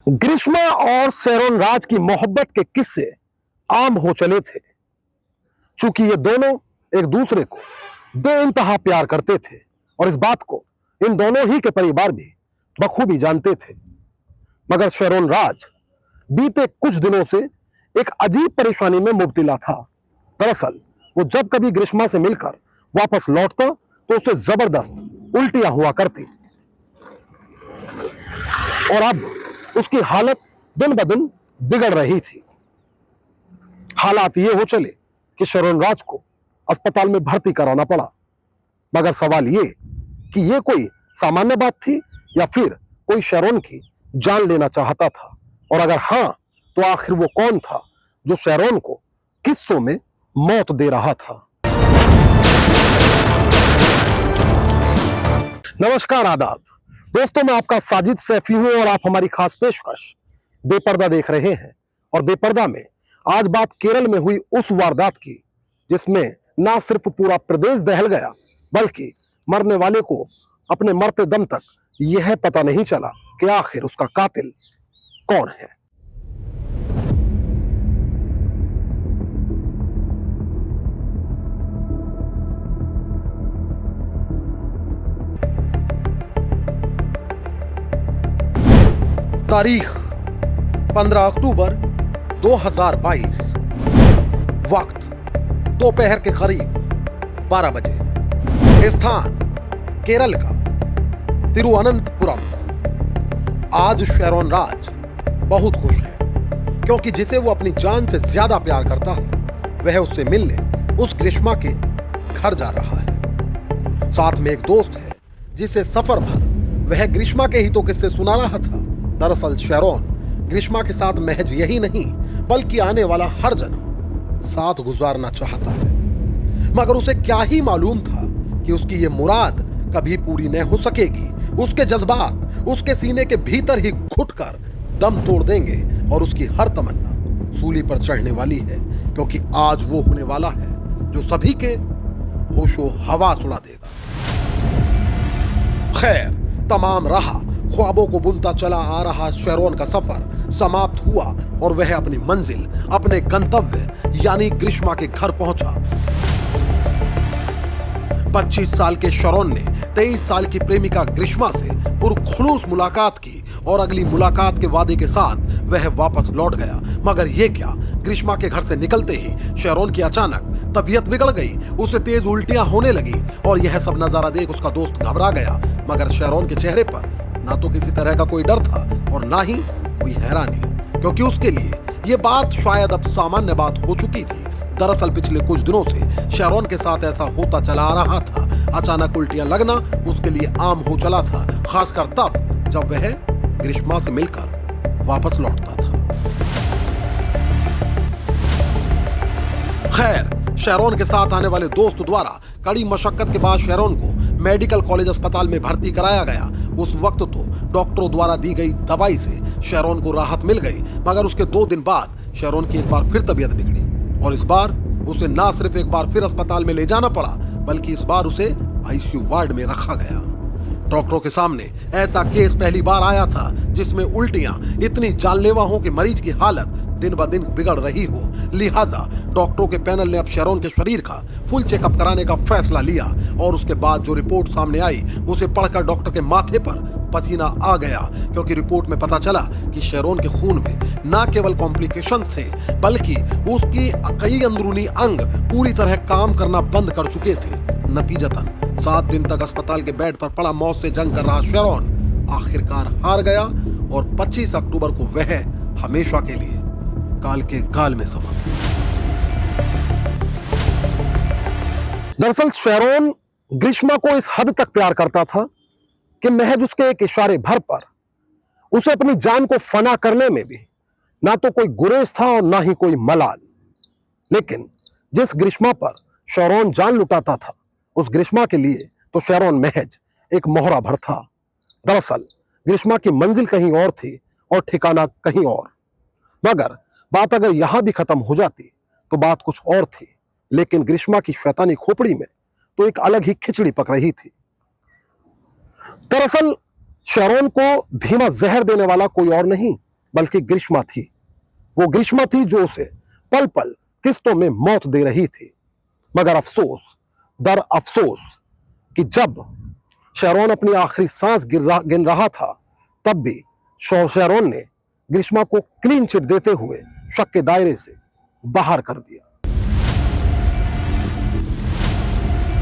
ग्रीष्मा और शेरोन राज की मोहब्बत के किस्से आम हो चले थे। चूंकि ये दोनों एक दूसरे को बेइंतहा प्यार करते थे और इस बात को इन दोनों ही के परिवार भी बखूबी जानते थे, मगर शेरोन राज बीते कुछ दिनों से एक अजीब परेशानी में मुब्तला था। दरअसल वो जब कभी ग्रीष्मा से मिलकर वापस लौटता तो उसे जबरदस्त उल्टियां हुआ करती और अब उसकी हालत दिन ब दिन बिगड़ रही थी। हालात ये हो चले कि शेरोन राज को अस्पताल में भर्ती कराना पड़ा, मगर सवाल ये कि ये कोई सामान्य बात थी या फिर कोई शेरोन की जान लेना चाहता था, और अगर हां तो आखिर वो कौन था जो शेरोन को किस्सों में मौत दे रहा था। नमस्कार, आदाब दोस्तों, मैं आपका साजिद सैफी हूं और आप हमारी खास पेशकश बेपर्दा देख रहे हैं। और बेपर्दा में आज बात केरल में हुई उस वारदात की जिसमें ना सिर्फ पूरा प्रदेश दहल गया, बल्कि मरने वाले को अपने मरते दम तक यह पता नहीं चला कि आखिर उसका कातिल कौन है। तारीख 15 अक्टूबर 2022, वक्त दोपहर के करीब 12 बजे, स्थान केरल का तिरुवनंतपुरम। आज शेरोन राज बहुत खुश है क्योंकि जिसे वो अपनी जान से ज्यादा प्यार करता है वह उससे मिलने उस ग्रीष्मा के घर जा रहा है। साथ में एक दोस्त है जिसे सफर भर वह ग्रीष्मा के ही तो किस्से सुना रहा था। दरअसल शेरोन ग्रीष्मा के साथ महज यही नहीं बल्कि आने वाला हर जन्म साथ गुजारना चाहता है, मगर उसे क्या ही मालूम था कि उसकी ये मुराद कभी पूरी न हो सकेगी। उसके जज्बात उसके सीने के भीतर ही घुटकर दम तोड़ देंगे और उसकी हर तमन्ना सूली पर चढ़ने वाली है, क्योंकि आज वो होने वाला है जो सभी के होशो हवास उड़ा देगा। खैर, तमाम राह ख्वाबों को बुनता चला आ रहा शेरोन का सफर समाप्त हुआ और वह अपनी मंजिल, अपने गंतव्य यानी ग्रीष्मा के घर पहुंचा। 25 साल के शेरोन ने 23 साल की प्रेमिका ग्रीष्मा से पुरखुलूस मुलाकात की और अगली मुलाकात के वादे के साथ वह वापस लौट गया। मगर यह क्या, ग्रीष्मा के घर से निकलते ही शेरोन की अचानक तबीयत बिगड़ गई, उसे तेज उल्टियां होने लगी और यह सब नजारा देख उसका दोस्त घबरा गया। मगर शेरोन के चेहरे पर ना तो किसी तरह का कोई डर था और ना ही कोई हैरानी, क्योंकि उसके लिए यह बात शायद अब सामान्य बात हो चुकी थी। दरअसल पिछले कुछ दिनों से शेरोन के साथ ऐसा होता चला आ रहा था। अचानक उल्टियां लगना उसके लिए आम हो चला था, खासकर तब जब वह ग्रीष्मा से मिलकर वापस लौटता था। खैर, शेरोन के साथ आने वाले दोस्त द्वारा कड़ी मशक्कत के बाद शेरोन को मेडिकल कॉलेज अस्पताल में भर्ती कराया गया। उस वक्त तो डॉक्टरों द्वारा दी गई दवाई से शेरोन को राहत मिल गई, मगर उसके 2 दिन बाद शेरोन की एक बार फिर तबीयत बिगड़ी और इस बार उसे ना सिर्फ एक बार फिर अस्पताल में ले जाना पड़ा, बल्कि इस बार उसे आईसीयू वार्ड में रखा गया। डॉक्टरों के सामने ऐसा केस पहली बार आया था जिसमें उल्टियां इतनी जानलेवा हो कि मरीज की हालत दिन ब दिन बिगड़ रही हो। लिहाजा डॉक्टरों के पैनल ने अब शेरोन के शरीर का फुल चेकअप कराने का फैसला लिया और उसके बाद जो रिपोर्ट सामने आई उसे पढ़कर डॉक्टर के माथे पर पसीना आ गया, क्योंकि रिपोर्ट में पता चला कि शेरोन के खून में न केवल कॉम्प्लिकेशन थे बल्कि उसकी कई अंदरूनी अंग पूरी तरह काम करना बंद कर चुके थे। नतीजतन 7 दिन तक अस्पताल के बेड पर पड़ा मौत से जंग कर रहा शेरोन आखिरकार हार गया और 25 अक्टूबर को वह हमेशा के लिए काल के गाल में समा। दरअसल शेरोन ग्रीष्मा को इस हद तक प्यार करता था कि महज उसके एक इशारे भर पर उसे अपनी जान को फना करने में भी ना तो कोई गुरेज था और ना ही कोई मलाल। लेकिन जिस ग्रीष्मा पर शेरोन जान लुटाता था, उस ग्रीष्मा के लिए तो शेरोन महज एक मोहरा भर था। दरअसल ग्रीष्मा की मंजिल कहीं और थी और ठिकाना कहीं और। मगर बात अगर यहां भी खत्म हो जाती तो बात कुछ और थी। लेकिन ग्रीष्मा की शैतानी खोपड़ी में तो एक अलग ही खिचड़ी पक रही थी। दरअसल शेरोन को धीमा जहर देने वाला कोई और नहीं बल्कि ग्रीष्मा थी। वो ग्रीष्मा थी जो उसे पल पल किस्तों में मौत दे रही थी। मगर अफसोस दर अफसोस कि जब शेरॉन अपनी आखिरी सांस गिन रहा था, तब भी शेरॉन ने ग्रीष्मा को क्लीन चिट देते हुए शक के दायरे से बाहर कर दिया।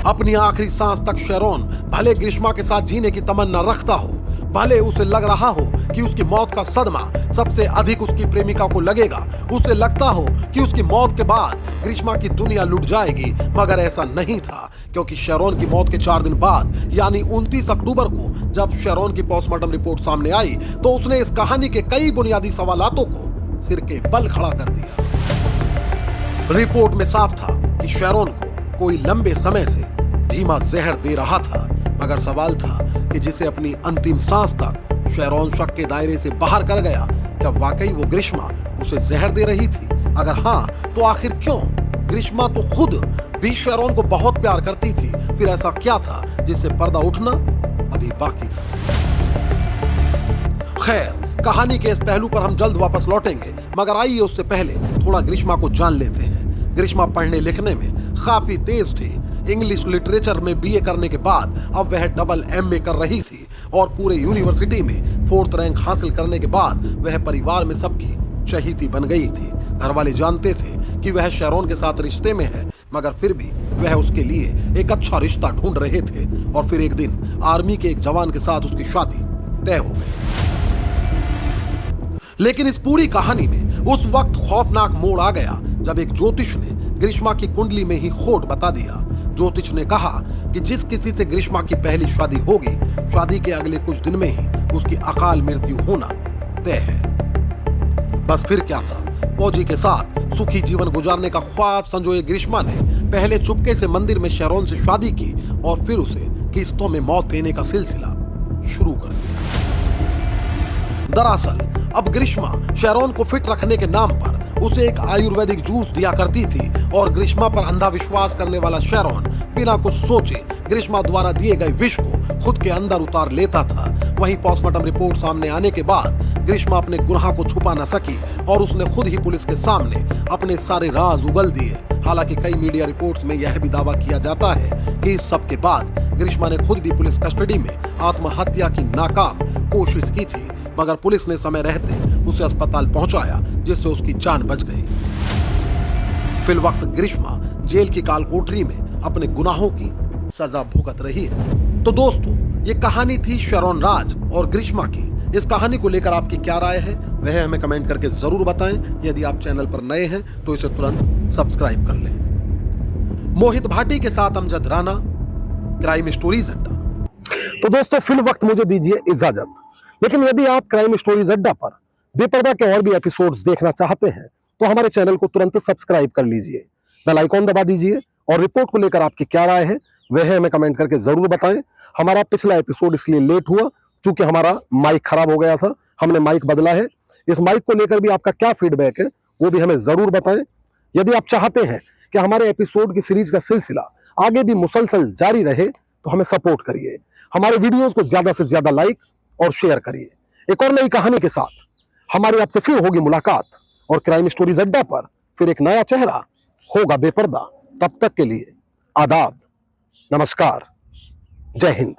अपनी आखिरी सांस तक शेरॉन भले ग्रीष्मा के साथ जीने की तमन्ना रखता हो, भले उसे लग रहा हो कि उसकी मौत का सदमा सबसे अधिक उसकी प्रेमिका को लगेगा, उसे लगता हो कि उसकी मौत के बाद ग्रीष्मा की दुनिया लुट जाएगी, मगर ऐसा नहीं था। क्योंकि शेरॉन की मौत के 4 दिन बाद यानी 29 अक्टूबर को जब शेरॉन की पोस्टमार्टम रिपोर्ट सामने आई, तो उसने इस कहानी के कई बुनियादी सवालों को सिर के बल खड़ा कर दिया। रिपोर्ट में साफ था कि शेरॉन को कोई लंबे समय से धीमा जहर दे रहा था, मगर सवाल था कि जिसे अपनी अंतिम सांस तक शेरॉन शक के दायरे से बाहर कर गया, क्या वाकई वो ग्रीष्मा उसे जहर दे रही थी? अगर हाँ, तो आखिर क्यों? ग्रीष्मा तो खुद भी शेरॉन को बहुत प्यार करती थी, फिर ऐसा क्या था जिससे पर्दा उठना अभी बाकी था? खैर, कहानी के इस पहलू पर हम जल्द वापस लौटेंगे, मगर आइए उससे पहले थोड़ा ग्रीष्मा को जान लेते हैं। ग्रीष्मा पढ़ने लिखने में काफी तेज थी। इंग्लिश लिटरेचर में बीए करने के बाद अब वह डबल एमए कर रही थी और पूरे यूनिवर्सिटी में 4th रैंक हासिल करने के बाद वह परिवार में सबकी चहेती बन गई थी। घर वाले जानते थे कि वह शेरॉन के साथ रिश्ते में है, मगर फिर भी वह उसके लिए एक अच्छा रिश्ता ढूंढ रहे थे। और फिर एक दिन आर्मी के एक जवान के साथ उसकी शादी तय हो गई। लेकिन इस पूरी कहानी में उस वक्त खौफनाक मोड़ आ गया जब एक ज्योतिष ने ग्रीष्मा की कुंडली में ही खोट बता दिया। ज्योतिष ने कहा कि जिस किसी से ग्रीष्मा की पहली शादी होगी, शादी के अगले कुछ दिन में ही उसकी अकाल मृत्यु होना तय है। बस फिर क्या था, फौजी के साथ सुखी जीवन गुजारने का ख्वाब संजोए ग्रीष्मा ने पहले चुपके से मंदिर में शेरॉन से शादी की और फिर उसे किस्तों में मौत देने का सिलसिला शुरू कर दिया। दरअसल अब ग्रीष्मा शेरॉन को फिट रखने के नाम पर उसे एक आयुर्वेदिक जूस दिया करती थी और ग्रीष्मा पर अंधा विश्वास करने वाला शेरॉन बिना कुछ सोचे ग्रीष्मा द्वारा दिए गए विष को खुद के अंदर उतार लेता था। वहीं पोस्टमार्टम रिपोर्ट सामने आने के बाद ग्रीष्मा अपने गुनाह को छुपा न सकी और उसने खुद ही पुलिस के सामने अपने सारे राज उगल दिए। हालांकि कई मीडिया रिपोर्ट्स में यह भी दावा किया जाता है कि इस सब के बाद ग्रीष्मा ने खुद भी पुलिस कस्टडी में आत्महत्या की नाकाम कोशिश की थी, मगर पुलिस ने समय रहते उसे अस्पताल पहुंचाया, जिससे उसकी जान बच गई। फिल वक्त ग्रीष्मा जेल की कालकोठरी में अपने गुनाहों की सजा भुगत रही है। तो दोस्तों, ये कहानी थी शेरॉन राज और ग्रीष्मा की। इस कहानी को लेकर आपकी क्या राय है, वह हमें कमेंट करके जरूर बताएं। यदि आप चैनल पर नए हैं तो इसे तुरंत सब्सक्राइब कर लें। मोहित भाटी के साथ अमजद राणा, क्राइम स्टोरीज अड्डा। तो दोस्तों, फिल वक्त मुझे दीजिए इजाजत। लेकिन यदि आप क्राइम स्टोरीज अड्डा पर बेपर्दा के और भी एपिसोड्स देखना चाहते हैं तो हमारे चैनल को तुरंत सब्सक्राइब कर लीजिए, बेल आइकॉन दबा दीजिए और रिपोर्ट को लेकर आपकी क्या राय है वह हमें कमेंट करके जरूर बताएं। हमारा पिछला एपिसोड इसलिए लेट हुआ क्योंकि हमारा माइक खराब हो गया था, हमने माइक बदला है। इस माइक को लेकर भी आपका क्या फीडबैक है वो भी हमें जरूर बताएं। यदि आप चाहते हैं कि हमारे एपिसोड की सीरीज का सिलसिला आगे भी मुसलसल जारी रहे तो हमें सपोर्ट करिए, हमारे वीडियोस को ज्यादा से ज्यादा लाइक और शेयर करिए। एक और नई कहानी के साथ हमारी आपसे फिर होगी मुलाकात और क्राइम स्टोरीज अड्डा पर फिर एक नया चेहरा होगा बेपर्दा। तब तक के लिए आदाब, नमस्कार, जय हिंद।